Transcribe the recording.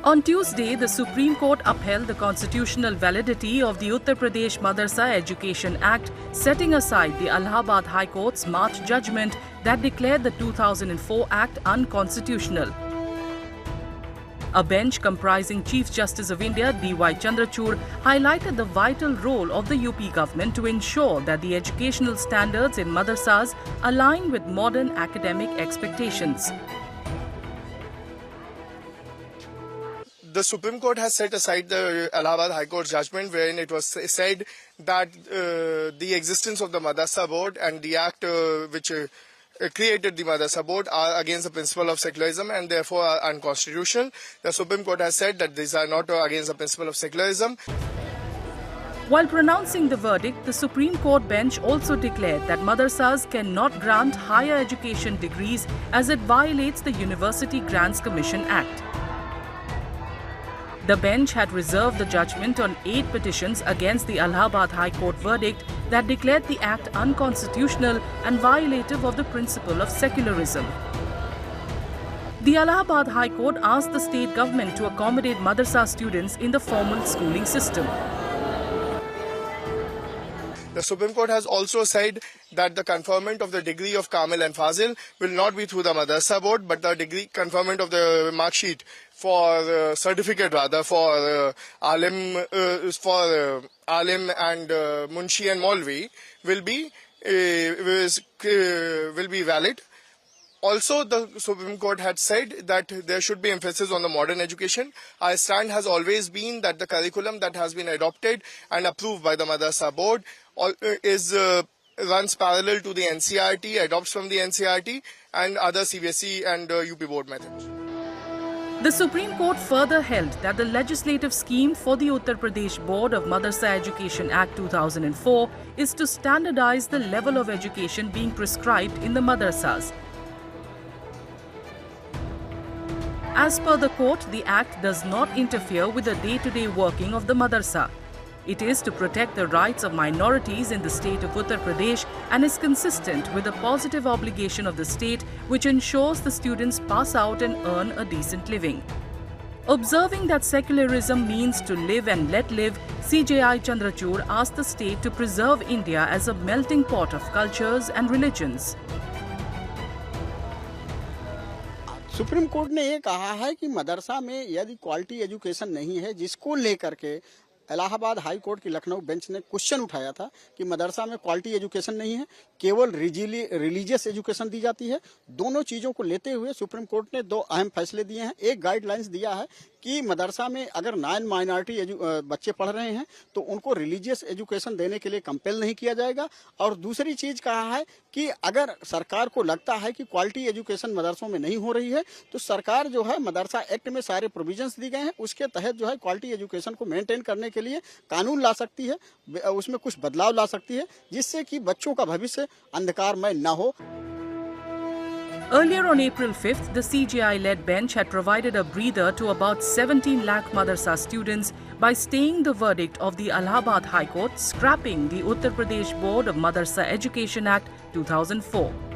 On Tuesday, the Supreme Court upheld the constitutional validity of the Uttar Pradesh Madrassa Education Act, setting aside the Allahabad High Court's March judgment that declared the 2004 Act unconstitutional. A bench comprising Chief Justice of India D.Y. Chandrachud highlighted the vital role of the UP government to ensure that the educational standards in madrasas align with modern academic expectations. The Supreme Court has set aside the Allahabad High Court judgment wherein it was said that the existence of the Madrassa Board and the Act which created the Madrassa Board are against the principle of secularism and therefore are unconstitutional. The Supreme Court has said that these are not against the principle of secularism. While pronouncing the verdict, the Supreme Court bench also declared that madrasas cannot grant higher education degrees as it violates the University Grants Commission Act. The bench had reserved the judgment on 8 petitions against the Allahabad High Court verdict that declared the act unconstitutional and violative of the principle of secularism. The Allahabad High Court asked the state government to accommodate madrasa students in the formal schooling system. The Supreme Court has also said that the conferment of the degree of Kamil and Fazil will not be through the Madrasa Board, but the degree conferment of the mark sheet for certificate rather for Alim and Munshi and Maulvi will be valid. Also, the Supreme Court had said that there should be emphasis on the modern education. Our stand has always been that the curriculum that has been adopted and approved by the Madrasa Board runs parallel to the NCERT, adopts from the NCERT and other CBSE and UP Board methods. The Supreme Court further held that the legislative scheme for the Uttar Pradesh Board of Madrassa Education Act 2004 is to standardize the level of education being prescribed in the madrasas. As per the court, the Act does not interfere with the day-to-day working of the madrasa. It is to protect the rights of minorities in the state of Uttar Pradesh and is consistent with the positive obligation of the state which ensures the students pass out and earn a decent living. Observing that secularism means to live and let live, CJI Chandrachud asked the state to preserve India as a melting pot of cultures and religions. Supreme court ने ये कहा है कि मदरसा में यदि quality education नहीं है, जिसको लेकर के इलाहाबाद हाई कोर्ट की लखनऊ बेंच ने क्वेश्चन उठाया था कि मदरसा में क्वालिटी एजुकेशन नहीं है, केवल रिलीजियस एजुकेशन दी जाती है। दोनों चीजों को लेते हुए सुप्रीम कोर्ट ने 2 अहम फैसले दिए हैं। एक गाइडलाइंस दिया है कि मदरसा में अगर नॉन माइनॉरिटी बच्चे पढ़ रहे हैं तो उनको रिलीजियस एजुकेशन देने के लिए कंपेल नहीं किया जाएगा। और दूसरी चीज कहा है कि अगर सरकार को लगता है कि क्वालिटी एजुकेशन मदरसों में नहीं हो रही है तो सरकार जो है मदरसा एक्ट में सारे प्रोविजंस दी गए हैं, उसके तहत जो है क्वालिटी एजुकेशन को मेंटेन करने के लिए कानून ला सकती है, उसमें कुछ बदलाव ला सकती है जिससे कि बच्चों का भविष्य अंधकारमय न हो। Earlier on April 5th, the CJI-led bench had provided a breather to about 17 lakh madrasa students by staying the verdict of the Allahabad High Court, scrapping the Uttar Pradesh Board of Madrassa Education Act 2004.